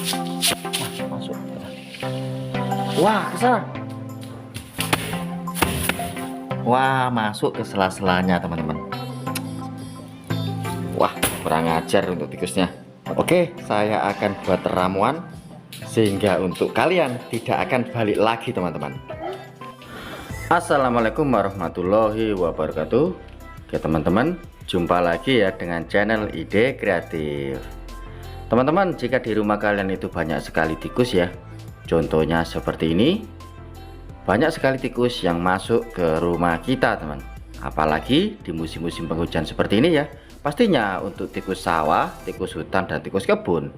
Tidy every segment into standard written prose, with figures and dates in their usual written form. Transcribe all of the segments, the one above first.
Masuk. Wah, ke sana. Wah, masuk ke sela-selanya, teman-teman. Wah, kurang ajar untuk tikusnya. Oke, saya akan buat ramuan sehingga untuk kalian tidak akan balik lagi, teman-teman. Assalamualaikum warahmatullahi wabarakatuh. Oke, teman-teman, jumpa lagi ya dengan channel Ide Kreatif. Teman-teman, jika di rumah kalian itu banyak sekali tikus ya, contohnya seperti ini, banyak sekali tikus yang masuk ke rumah kita, teman. Apalagi di musim-musim penghujan seperti ini ya, pastinya untuk tikus sawah, tikus hutan, dan tikus kebun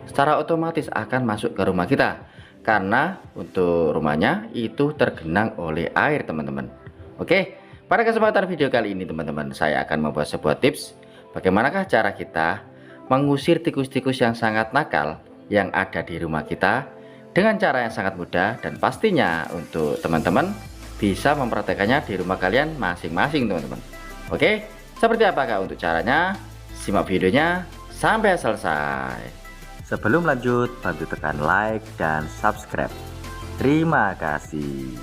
secara otomatis akan masuk ke rumah kita, karena untuk rumahnya itu tergenang oleh air, teman-teman. Oke, pada kesempatan video kali ini, teman-teman, saya akan membuat sebuah tips bagaimanakah cara kita mengusir tikus-tikus yang sangat nakal yang ada di rumah kita dengan cara yang sangat mudah, dan pastinya untuk teman-teman bisa mempraktekannya di rumah kalian masing-masing, teman-teman. Oke, seperti apakah untuk caranya? Simak videonya sampai selesai. Sebelum lanjut, bantu tekan like dan subscribe. Terima kasih.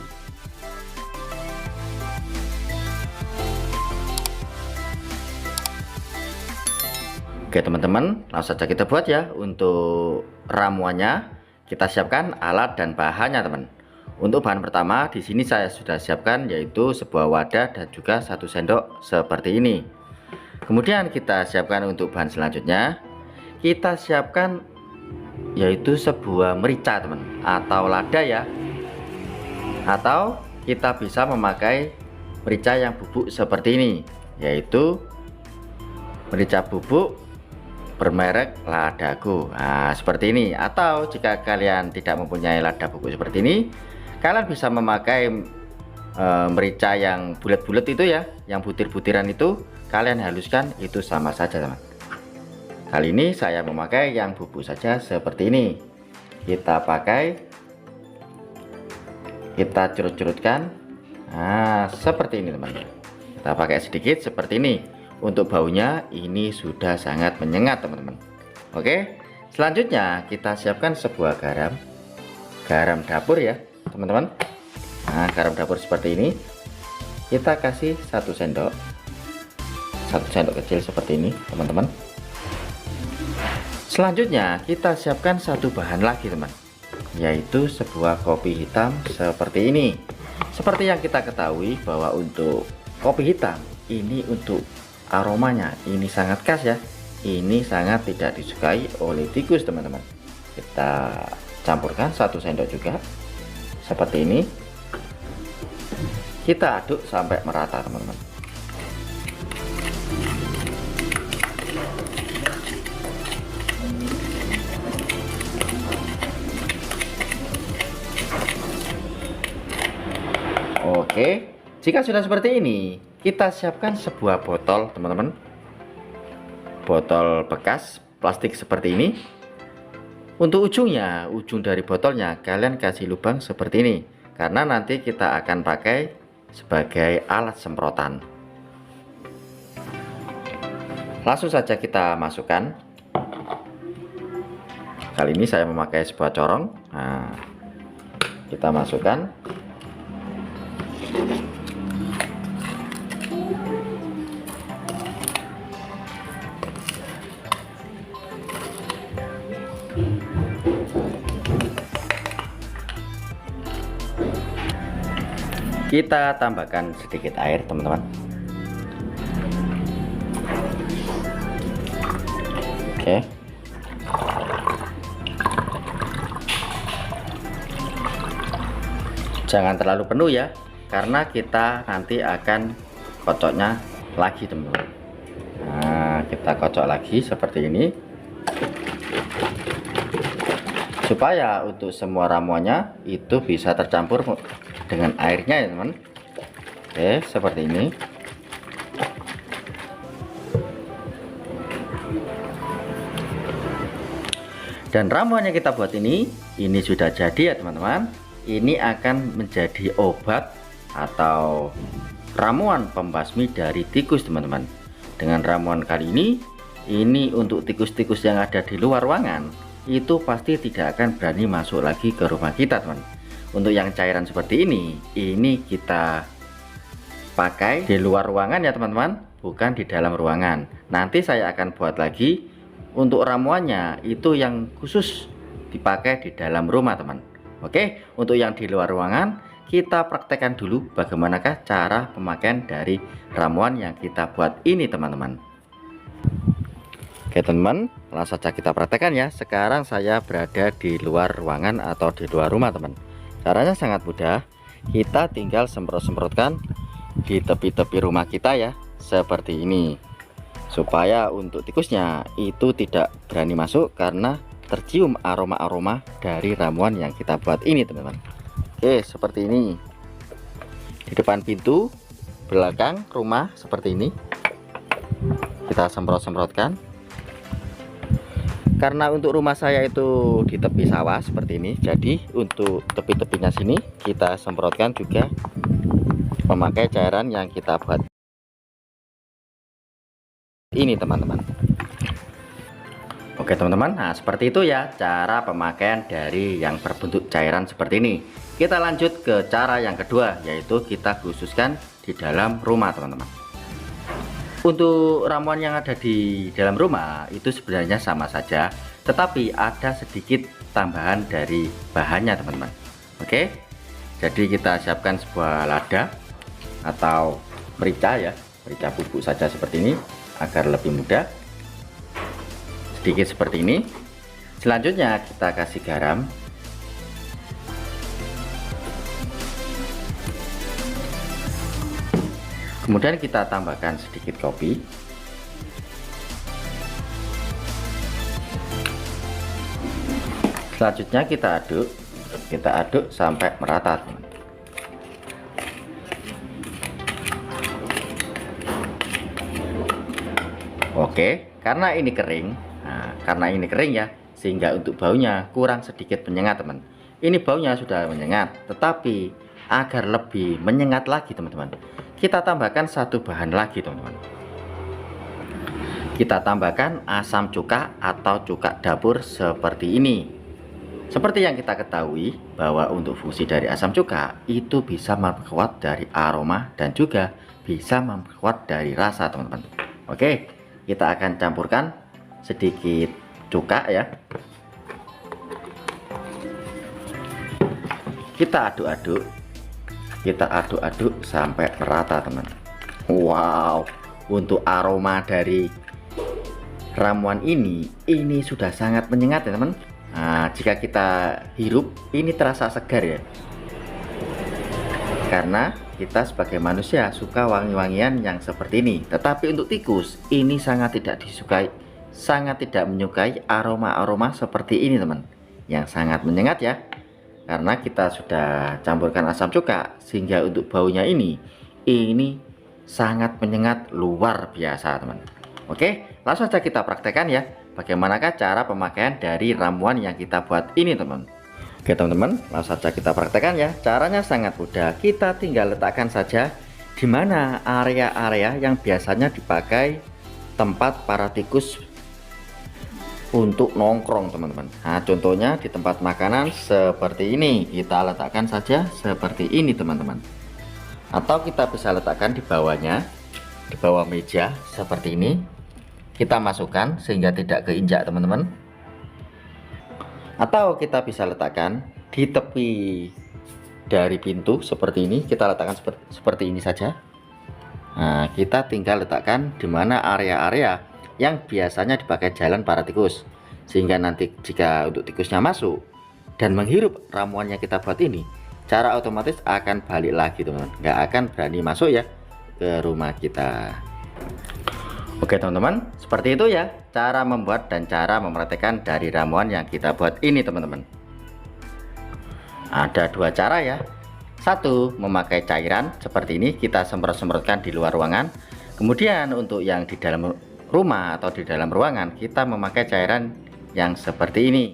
Oke, teman-teman, langsung saja kita buat ya. Untuk ramuannya kita siapkan alat dan bahannya, teman. Untuk bahan pertama di sini saya sudah siapkan, yaitu sebuah wadah dan juga 1 sendok seperti ini. Kemudian kita siapkan untuk bahan selanjutnya, kita siapkan yaitu sebuah merica, teman, atau lada ya, atau kita bisa memakai merica yang bubuk seperti ini, yaitu merica bubuk bermerek Ladago. Nah, seperti ini. Atau jika kalian tidak mempunyai lada bubuk seperti ini, kalian bisa memakai merica yang bulat-bulat itu ya, yang butir-butiran itu, kalian haluskan, itu sama saja, teman. Kali ini saya memakai yang bubuk saja seperti ini. Kita pakai, kita curut-curutkan. Nah, seperti ini, teman. Kita pakai sedikit seperti ini. Untuk baunya ini sudah sangat menyengat, teman-teman. Oke, selanjutnya kita siapkan sebuah garam dapur ya, teman-teman. Nah, garam dapur seperti ini kita kasih 1 sendok kecil seperti ini, teman-teman. Selanjutnya kita siapkan satu bahan lagi, teman, yaitu sebuah kopi hitam seperti ini. Seperti yang kita ketahui bahwa untuk kopi hitam ini untuk aromanya ini sangat khas ya, ini sangat tidak disukai oleh tikus, teman-teman. Kita campurkan 1 sendok juga seperti ini, kita aduk sampai merata, teman-teman. Oke, jika sudah seperti ini, kita siapkan sebuah botol, teman-teman. Botol bekas plastik seperti ini. Untuk ujung dari botolnya kalian kasih lubang seperti ini, karena nanti kita akan pakai sebagai alat semprotan. Langsung saja kita masukkan. Kali ini saya memakai sebuah corong. Nah, kita masukkan. Kita tambahkan sedikit air, teman-teman. Oke. Jangan terlalu penuh ya, karena kita nanti akan kocoknya lagi, teman-teman. Nah, kita kocok lagi seperti ini, supaya untuk semua ramuannya itu bisa tercampur dengan airnya ya, teman. Oke, seperti ini. Dan ramuan yang kita buat ini sudah jadi ya, teman-teman. Ini akan menjadi obat atau ramuan pembasmi dari tikus, teman-teman. Dengan ramuan kali ini untuk tikus-tikus yang ada di luar ruangan, itu pasti tidak akan berani masuk lagi ke rumah kita, teman. Untuk yang cairan seperti ini kita pakai di luar ruangan ya teman-teman, bukan di dalam ruangan. Nanti saya akan buat lagi untuk ramuannya, itu yang khusus dipakai di dalam rumah, teman. Oke, untuk yang di luar ruangan kita praktekkan dulu bagaimanakah cara pemakaian dari ramuan yang kita buat ini, teman-teman. Oke teman, langsung saja kita praktekkan ya. Sekarang saya berada di luar ruangan atau di luar rumah, teman. Caranya sangat mudah. Kita tinggal semprot-semprotkan di tepi-tepi rumah kita ya, seperti ini, supaya untuk tikusnya itu tidak berani masuk karena tercium aroma-aroma dari ramuan yang kita buat ini, teman-teman. Oke, seperti ini. Di depan pintu belakang rumah seperti ini kita semprot-semprotkan. Karena untuk rumah saya itu di tepi sawah seperti ini, jadi untuk tepi-tepinya sini kita semprotkan juga memakai cairan yang kita buat ini, teman-teman. Oke teman-teman, nah seperti itu ya cara pemakaian dari yang berbentuk cairan seperti ini. Kita lanjut ke cara yang kedua, yaitu kita khususkan di dalam rumah, teman-teman. Untuk ramuan yang ada di dalam rumah itu sebenarnya sama saja, tetapi ada sedikit tambahan dari bahannya, teman-teman. Oke, jadi kita siapkan sebuah lada atau merica ya, merica bubuk saja seperti ini agar lebih mudah. Sedikit seperti ini. Selanjutnya kita kasih garam. Kemudian kita tambahkan sedikit kopi. Selanjutnya kita aduk sampai merata, teman. Oke, karena ini kering, ya, sehingga untuk baunya kurang sedikit menyengat, teman. Ini baunya sudah menyengat, tetapi agar lebih menyengat lagi, teman-teman, kita tambahkan satu bahan lagi, teman-teman. Kita tambahkan asam cuka atau cuka dapur seperti ini. Seperti yang kita ketahui bahwa untuk fungsi dari asam cuka itu bisa memperkuat dari aroma dan juga bisa memperkuat dari rasa, teman-teman. Oke, kita akan campurkan sedikit cuka ya. Kita aduk-aduk sampai merata, teman. Wow, untuk aroma dari ramuan ini sudah sangat menyengat ya, teman. Nah, jika kita hirup ini terasa segar ya, karena kita sebagai manusia suka wangi-wangian yang seperti ini. Tetapi untuk tikus ini sangat tidak disukai, sangat tidak menyukai aroma-aroma seperti ini, teman, yang sangat menyengat ya. Karena kita sudah campurkan asam cuka sehingga untuk baunya ini sangat menyengat luar biasa, teman. Oke, langsung saja kita praktekkan ya bagaimanakah cara pemakaian dari ramuan yang kita buat ini, teman. Oke teman-teman, langsung saja kita praktekkan ya. Caranya sangat mudah. Kita tinggal letakkan saja di mana area-area yang biasanya dipakai tempat para tikus untuk nongkrong, teman-teman. Nah, contohnya di tempat makanan seperti ini, kita letakkan saja seperti ini, teman-teman. Atau kita bisa letakkan di bawahnya, di bawah meja seperti ini. Kita masukkan sehingga tidak keinjak, teman-teman. Atau kita bisa letakkan di tepi dari pintu seperti ini. Kita letakkan seperti ini saja. Nah, kita tinggal letakkan di mana area-area yang biasanya dipakai jalan para tikus, sehingga nanti jika untuk tikusnya masuk dan menghirup ramuan yang kita buat ini, cara otomatis akan balik lagi, teman-teman. Nggak akan berani masuk ya ke rumah kita. Oke teman-teman, seperti itu ya cara membuat dan cara mempraktekkan dari ramuan yang kita buat ini, teman-teman. Ada dua cara ya. Satu, memakai cairan seperti ini, kita semprot-semprotkan di luar ruangan. Kemudian untuk yang di dalam rumah atau di dalam ruangan, kita memakai cairan yang seperti ini.